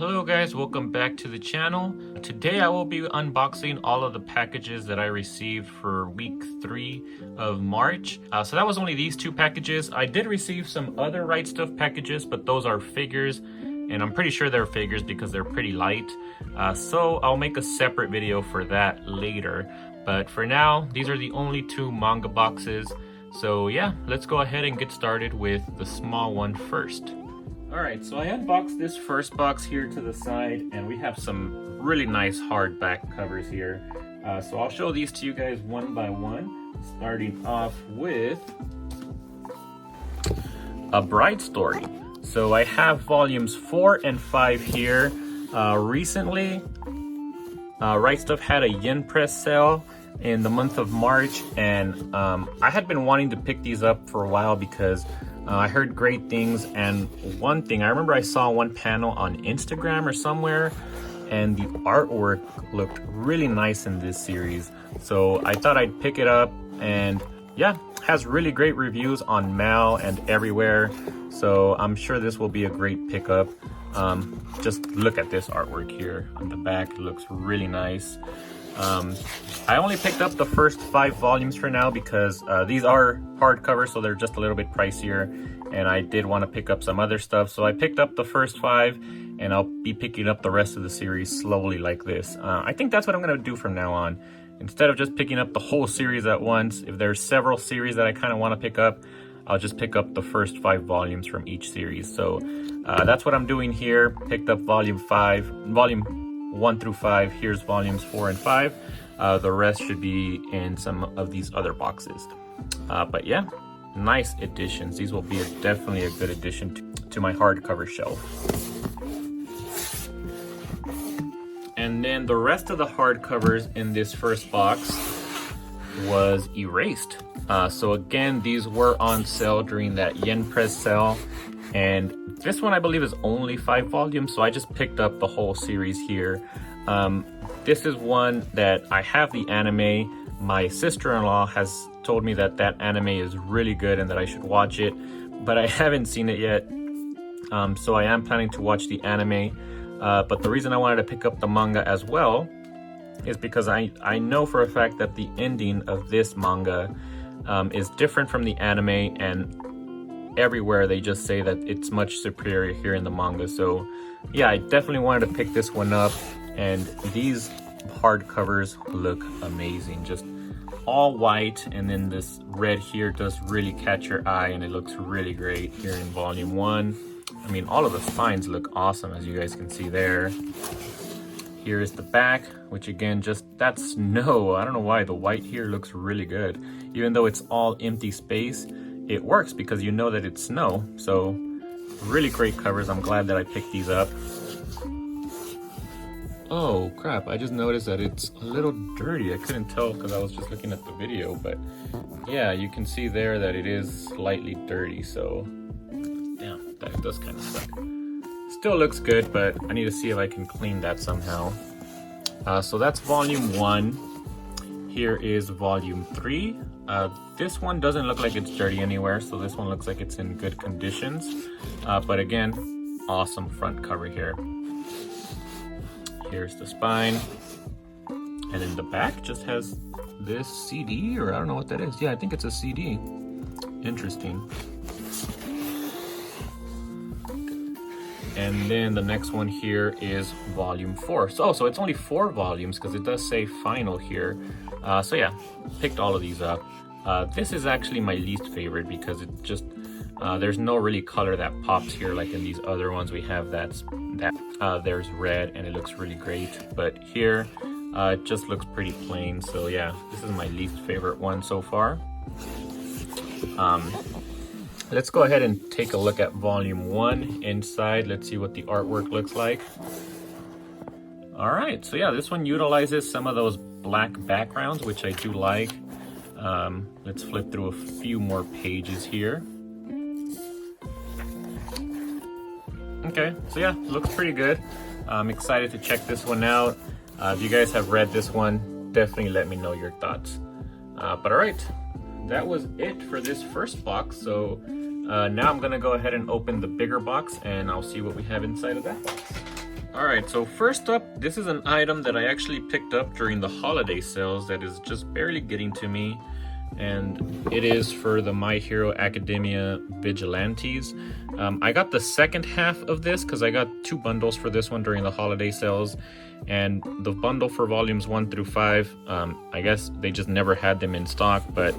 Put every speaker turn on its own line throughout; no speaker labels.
Hello guys, welcome back to the channel. Today I will be unboxing all of the packages that I received for week 3 of March. So that was only these 2 packages. I did receive some other Rightstuf packages, but those are figures, and I'm pretty sure they're figures because they're pretty light. So I'll make a separate video for that later. But for now, these are the only 2 manga boxes. So yeah, let's go ahead and get started with the small one first. Alright, so I unboxed this first box here to the side, and we have some really nice hardback covers here. So I'll show these to you guys one by one, starting off with A Bride Story. So I have volumes 4 and 5 here. Recently, Rightstuf had a yen press sale in the month of March, and I had been wanting to pick these up for a while because I heard great things. And one thing, I remember I saw one panel on Instagram or somewhere, and the artwork looked really nice in this series. So I thought I'd pick it up, and yeah, has really great reviews on MAL and everywhere. So I'm sure this will be a great pickup. Just look at this artwork here on the back, it looks really nice. I only picked up the first 5 volumes for now because these are hardcover, so they're just a little bit pricier, and I did want to pick up some other stuff, so I picked up the first 5, and I'll be picking up the rest of the series slowly like this. I think that's what I'm going to do from now on. Instead of just picking up the whole series at once, if there's several series that I kind of want to pick up, I'll just pick up the first 5 volumes from each series. So that's what I'm doing here. Picked up volume 1 through 5. Here's volumes 4 and 5. The rest should be in some of these other boxes. But yeah, nice additions. These will be definitely a good addition to my hardcover shelf. And then the rest of the hardcovers in this first box was erased. So again, these were on sale during that yen press sale. And this one I believe is only 5 volumes, so I just picked up the whole series here. This is one that I have the anime. My sister-in-law has told me that that anime is really good and that I should watch it, but I haven't seen it yet. So I am planning to watch the anime. But the reason I wanted to pick up the manga as well is because I know for a fact that the ending of this manga is different from the anime, and everywhere they just say that it's much superior here in the manga. So yeah, I definitely wanted to pick this one up, and these hardcovers look amazing. Just all white, and then this red here does really catch your eye, and it looks really great here in volume 1. I mean, all of the spines look awesome, as you guys can see there. Here is the back, which again, just that's snow. I don't know why the white here looks really good. Even though it's all empty space, it works because you know that it's snow. So really great covers. I'm glad that I picked these up. Oh crap, I just noticed that it's a little dirty. I couldn't tell because I was just looking at the video, but yeah, you can see there that it is slightly dirty. So damn, that does kind of suck. Still looks good, but I need to see if I can clean that somehow. So that's volume 1. Here is volume 3. This one doesn't look like it's dirty anywhere, so this one looks like it's in good conditions. But again, awesome front cover here. Here's the spine. And then the back just has this CD, or I don't know what that is. Yeah, I think it's a CD. Interesting. And then the next one here is volume 4. So it's only 4 volumes because it does say final here. So yeah, picked all of these up. This is actually my least favorite because it just there's no really color that pops here like in these other ones we have. There's red and it looks really great, but here it just looks pretty plain. So yeah, this is my least favorite one so far. Let's go ahead and take a look at volume 1 inside. Let's see what the artwork looks like. All right, so yeah, this one utilizes some of those black backgrounds, which I do like. Let's flip through a few more pages here. Okay, so yeah, looks pretty good. I'm excited to check this one out. If you guys have read this one, definitely let me know your thoughts. But all right, that was it for this first box. So now I'm gonna go ahead and open the bigger box, and I'll see what we have inside of that box. Alright, so first up, this is an item that I actually picked up during the holiday sales that is just barely getting to me. And it is for the My Hero Academia Vigilantes. I got the second half of this because I got 2 bundles for this one during the holiday sales. And the bundle for volumes 1 through 5, I guess they just never had them in stock, but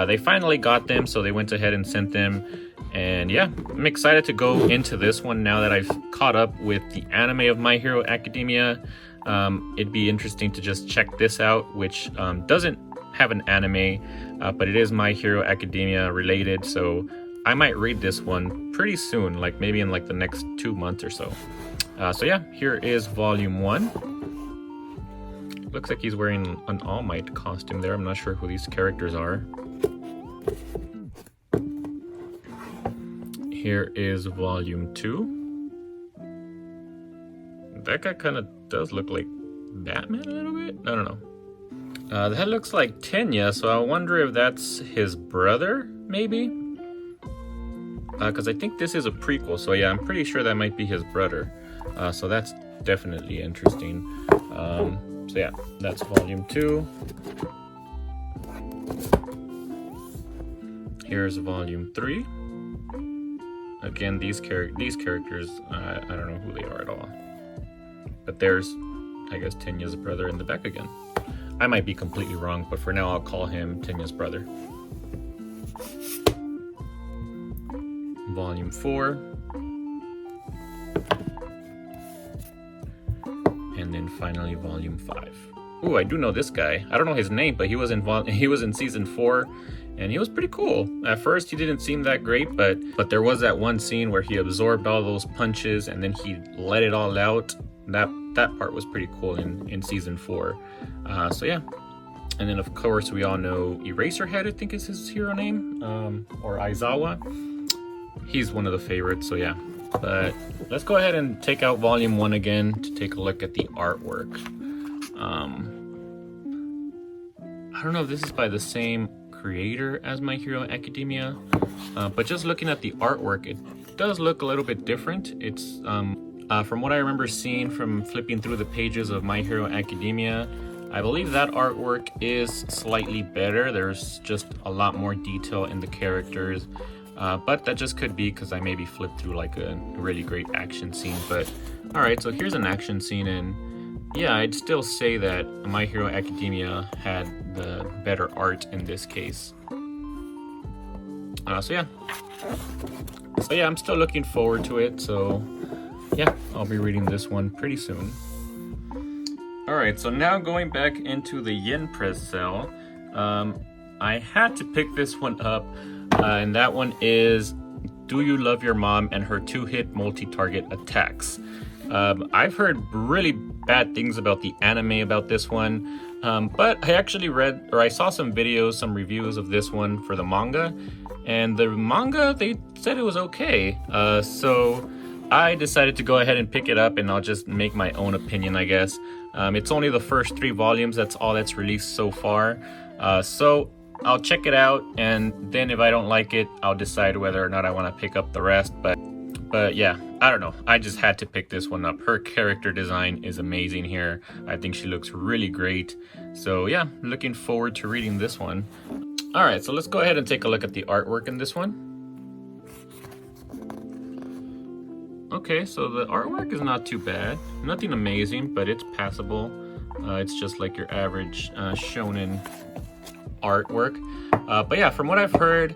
they finally got them, so they went ahead and sent them. And yeah, I'm excited to go into this one now that I've caught up with the anime of My Hero Academia. It'd be interesting to just check this out, which doesn't have an anime, but it is My Hero Academia related, so I might read this one pretty soon, like maybe in like the next 2 months or so. So yeah, here is volume 1. Looks like he's wearing an All Might costume there. I'm not sure who these characters are. Here is volume 2. That guy kind of does look like Batman a little bit. I don't know. That looks like Tenya, so I wonder if that's his brother, maybe? Because I think this is a prequel, so yeah, I'm pretty sure that might be his brother. So that's definitely interesting. So yeah, that's volume 2. Here's volume 3. Again, these characters, I don't know who they are at all. But there's, I guess, Tenya's brother in the back again. I might be completely wrong, but for now I'll call him Tenya's brother. Volume 4. And then finally volume 5. Ooh, I do know this guy. I don't know his name, but he was in season 4. And he was pretty cool. At first, he didn't seem that great, but there was that one scene where he absorbed all those punches and then he let it all out. That part was pretty cool in season 4. So yeah. And then of course we all know Eraserhead, I think is his hero name, or Aizawa. He's one of the favorites, so yeah. But let's go ahead and take out volume 1 again to take a look at the artwork. I don't know if this is by the same creator as My Hero Academia, but just looking at the artwork, it does look a little bit different. It's from what I remember seeing from flipping through the pages of My Hero Academia, I believe that artwork is slightly better. There's just a lot more detail in the characters, but that just could be because I maybe flipped through like a really great action scene. But all right, so here's an action scene, and yeah, I'd still say that My Hero Academia had the better art in this case. So yeah, I'm still looking forward to it. So yeah, I'll be reading this one pretty soon. Alright, so now going back into the Yen Press sale, I had to pick this one up, and that one is Do You Love Your Mom and Her 2-Hit Multi-Target Attacks. I've heard really bad things about the anime about this one, but I actually I saw some videos, some reviews of this one for the manga, and the manga, they said it was okay, so I decided to go ahead and pick it up, and I'll just make my own opinion, I guess. It's only the first 3 volumes, that's all that's released so far, so I'll check it out, and then if I don't like it, I'll decide whether or not I want to pick up the rest. But yeah, I don't know, I just had to pick this one up. Her character design is amazing here. I think she looks really great, so yeah, looking forward to reading this one. Alright, so let's go ahead and take a look at the artwork in this one. Okay, so the artwork is not too bad. Nothing amazing, but it's passable. It's just like your average shonen artwork. But yeah, from what I've heard,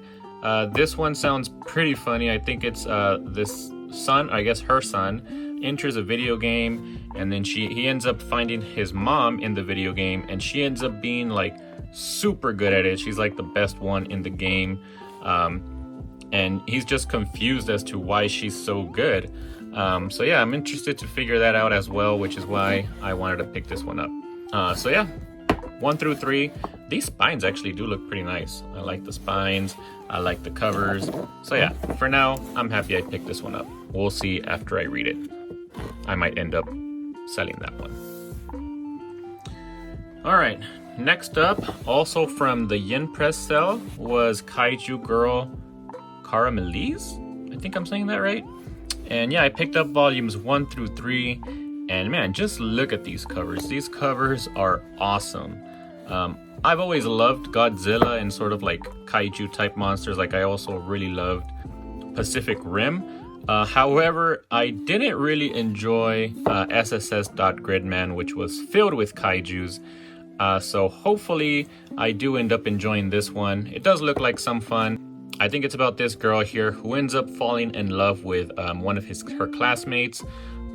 this one sounds pretty funny. I think it's this son, I guess her son, enters a video game, and then he ends up finding his mom in the video game, and she ends up being like super good at it. She's like the best one in the game. And he's just confused as to why she's so good. So yeah, I'm interested to figure that out as well, which is why I wanted to pick this one up. So yeah, 1 through 3, these spines actually do look pretty nice. I like the spines, I like the covers. So yeah, for now, I'm happy I picked this one up. We'll see after I read it. I might end up selling that one. All right, next up, also from the Yen Press sale, was Kaiju Girl Caramelise? I think I'm saying that right. And yeah, I picked up volumes 1 through 3, And man, just look at these covers. These covers are awesome. I've always loved Godzilla and sort of like kaiju type monsters. Like I also really loved Pacific Rim. However, I didn't really enjoy SSS Gridman, which was filled with kaijus. So hopefully I do end up enjoying this one. It does look like some fun. I think it's about this girl here who ends up falling in love with one of her classmates.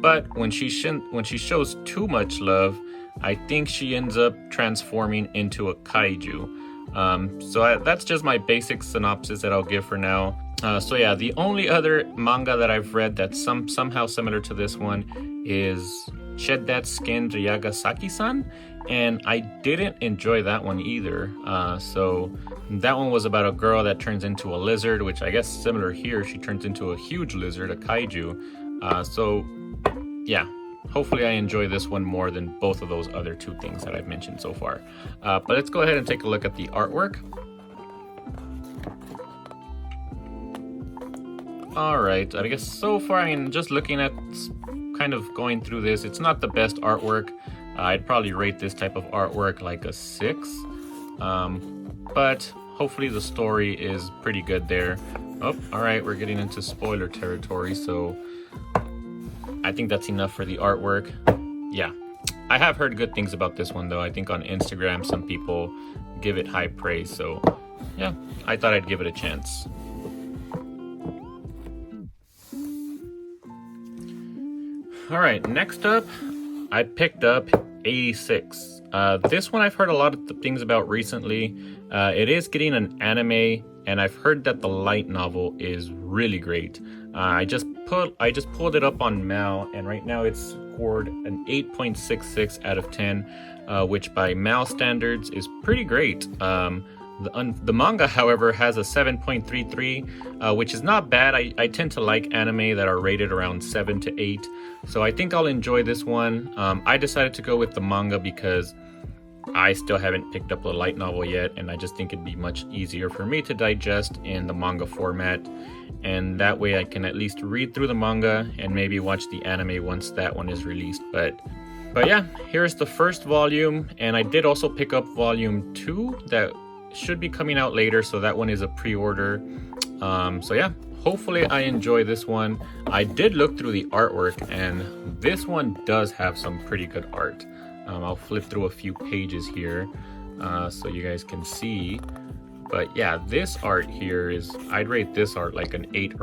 But when she shows too much love, I think she ends up transforming into a kaiju. So that's just my basic synopsis that I'll give for now. So yeah, the only other manga that I've read that's somehow similar to this one is Shed That Skin to Yagasaki-san, and I didn't enjoy that one either. So that one was about a girl that turns into a lizard, which I guess similar here, she turns into a huge lizard, a kaiju. So yeah, hopefully I enjoy this one more than both of those other two things that I've mentioned so far. But let's go ahead and take a look at the artwork. Alright, I guess so far, I mean, just looking at kind of going through this, it's not the best artwork. I'd probably rate this type of artwork like a 6. But hopefully the story is pretty good there. Oh, alright, we're getting into spoiler territory, so I think that's enough for the artwork. Yeah, I have heard good things about this one though. I think on Instagram some people give it high praise, so yeah, I thought I'd give it a chance. Alright, next up, I picked up 86. This one I've heard a lot of things about recently. It is getting an anime, and I've heard that the light novel is really great. I just pulled it up on MAL, and right now it's scored an 8.66 out of 10, which by MAL standards is pretty great. The manga, however, has a 7.33, which is not bad. I tend to like anime that are rated around 7 to 8, so I think I'll enjoy this one. I decided to go with the manga because I still haven't picked up the light novel yet, and I just think it'd be much easier for me to digest in the manga format, and that way I can at least read through the manga and maybe watch the anime once that one is released. But yeah, here's the first volume, and I did also pick up volume 2 that should be coming out later, so that one is a pre-order. So yeah, hopefully I enjoy this one. I did look through the artwork, and this one does have some pretty good art. I'll flip through a few pages here so you guys can see. But yeah, this art here I'd rate this art like an 8.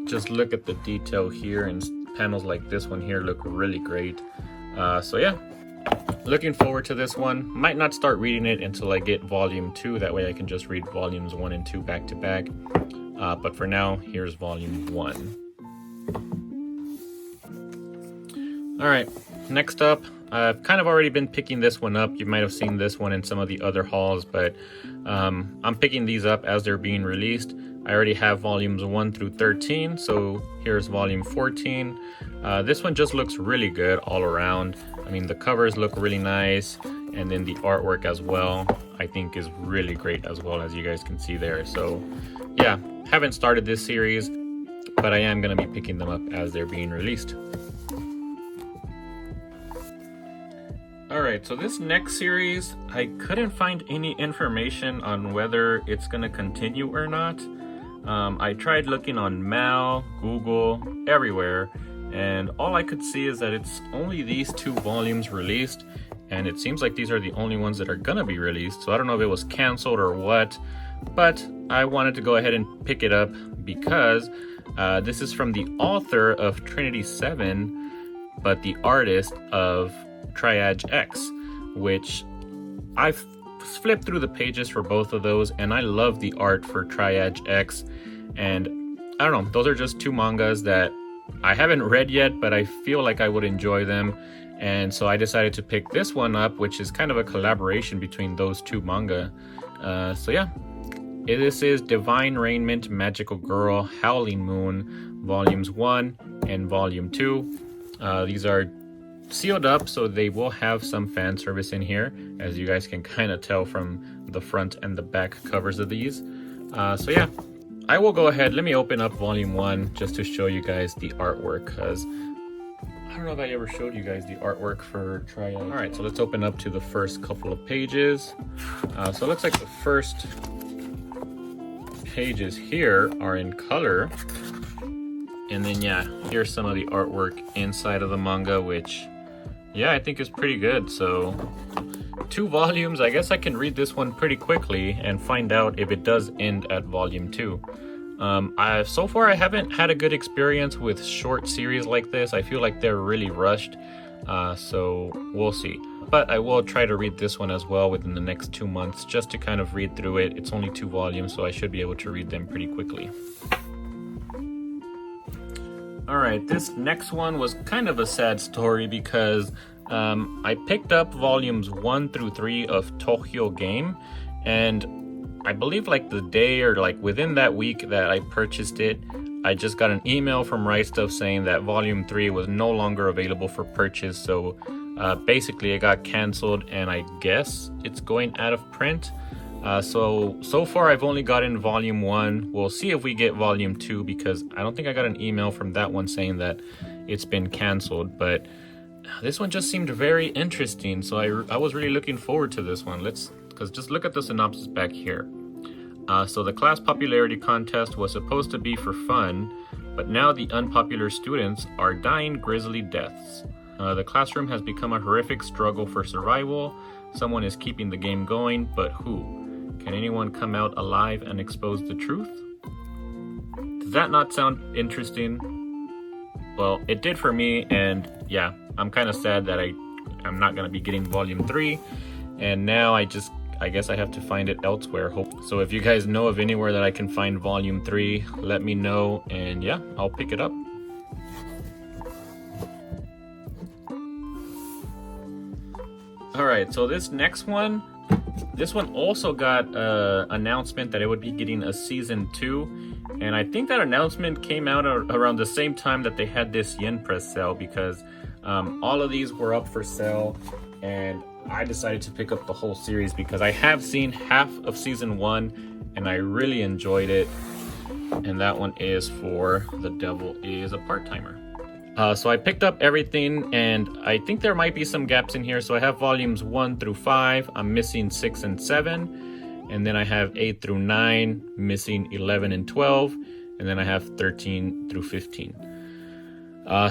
Just look at the detail here, and panels like this one here look really great. So yeah, looking forward to this one. Might not start reading it until I get volume 2. That way I can just read volumes 1 and 2 back to back. But for now, here's volume 1. Alright, next up, I've kind of already been picking this one up. You might have seen this one in some of the other hauls, but I'm picking these up as they're being released. I already have volumes 1 through 13, so here's volume 14. This one just looks really good all around. I mean, the covers look really nice, and then the artwork as well, I think is really great as well, as you guys can see there. So yeah, haven't started this series, but I am going to be picking them up as they're being released. Alright, so this next series, I couldn't find any information on whether it's going to continue or not. I tried looking on MAL, Google, everywhere, and all I could see is that it's only these 2 volumes released, and it seems like these are the only ones that are going to be released, so I don't know if it was canceled or what, but I wanted to go ahead and pick it up because this is from the author of Trinity 7, but the artist of Triage X, which I've flipped through the pages for both of those, and I love the art for Triage X, and I don't know, those are just 2 mangas that I haven't read yet, but I feel like I would enjoy them, and so I decided to pick this one up, which is kind of a collaboration between those 2 manga. So yeah, this is Divine Raiment Magical Girl Howling Moon Volumes 1 and Volume 2. These are sealed up, so they will have some fan service in here, as you guys can kind of tell from the front and the back covers of these. So yeah, I will go ahead, let me open up volume 1 just to show you guys the artwork, because I don't know if I ever showed you guys the artwork for Triad. All right, so let's open up to the first couple of pages. So it looks like the first pages here are in color. And then, yeah, here's some of the artwork inside of the manga, which, yeah, I think is pretty good. So 2 volumes, I guess I can read this one pretty quickly and find out if it does end at volume 2. So far I haven't had a good experience with short series like this. I feel like they're really rushed, so we'll see. But I will try to read this one as well within the next 2 months, just to kind of read through it. It's only 2 volumes, so I should be able to read them pretty quickly. Alright, this next one was kind of a sad story because I picked up volumes 1 through 3 of Tohoyo Game, and I believe like the day or like within that week that I purchased it, I just got an email from Rightstuf saying that volume 3 was no longer available for purchase. So basically it got canceled, and I guess it's going out of print. So far I've only gotten volume 1. We'll see if we get volume 2, because I don't think I got an email from that one saying that it's been canceled. But this one just seemed very interesting, so I was really looking forward to this one. Because just look at the synopsis back here. So the class popularity contest was supposed to be for fun, but now the unpopular students are dying grisly deaths. The classroom has become a horrific struggle for survival. Someone is keeping the game going, but who? Can anyone come out alive and expose the truth? Does that not sound interesting? Well, it did for me, and yeah, I'm kind of sad that I'm not going to be getting volume 3, and now I guess I have to find it elsewhere. So if you guys know of anywhere that I can find volume 3, let me know, and yeah, I'll pick it up. Alright, so this next one, also got an announcement that it would be getting a season 2, and I think that announcement came out around the same time that they had this yen press sale, because all of these were up for sale, and I decided to pick up the whole series because I have seen half of season 1 and I really enjoyed it. And that one is for The Devil is a Part-Timer. So I picked up everything, and I think there might be some gaps in here. So I have volumes 1 through 5. I'm missing 6 and 7. And then I have 8 through 9, missing 11 and 12. And then I have 13 through 15.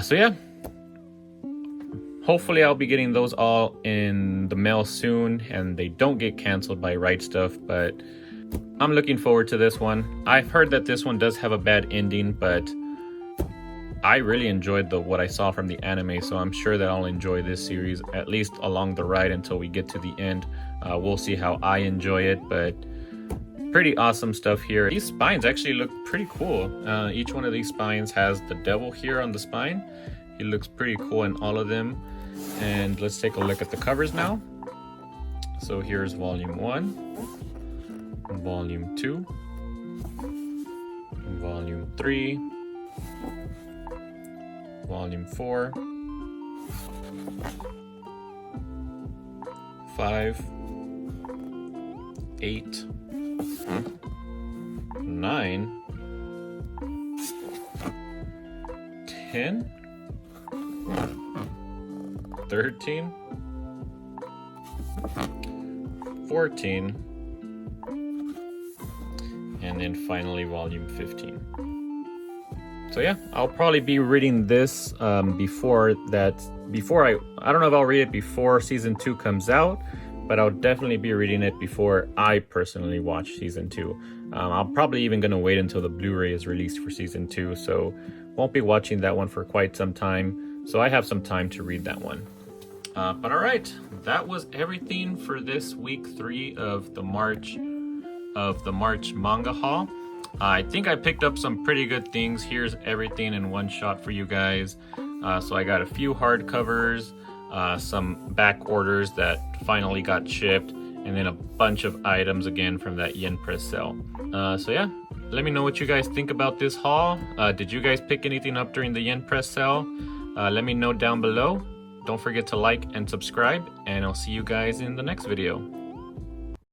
So yeah. Hopefully I'll be getting those all in the mail soon and they don't get canceled by Rightstuf, but I'm looking forward to this one. I've heard that this one does have a bad ending, but I really enjoyed what I saw from the anime, so I'm sure that I'll enjoy this series, at least along the ride until we get to the end. We'll see how I enjoy it, but pretty awesome stuff here. These spines actually look pretty cool. Each one of these spines has the devil here on the spine. He looks pretty cool in all of them. And let's take a look at the covers now. So here's volume 1, volume 2, volume 3, volume 4, 5, 8, 9, 10, 13, 14, and then finally volume 15. So yeah, I'll probably be reading this I don't know if I'll read it before season 2 comes out, but I'll definitely be reading it before I personally watch season 2. I'll probably even gonna wait until the Blu-ray is released for season 2, so won't be watching that one for quite some time. So I have some time to read that one. But all right, that was everything for this week 3 of the March manga haul. I think I picked up some pretty good things. Here's everything in one shot for you guys. So I got a few hardcovers, some back orders that finally got shipped, and then a bunch of items again from that yen press sale. So yeah, let me know what you guys think about this haul. Did you guys pick anything up during the yen press sale? Let me know down below. Don't forget to like and subscribe, and I'll see you guys in the next video.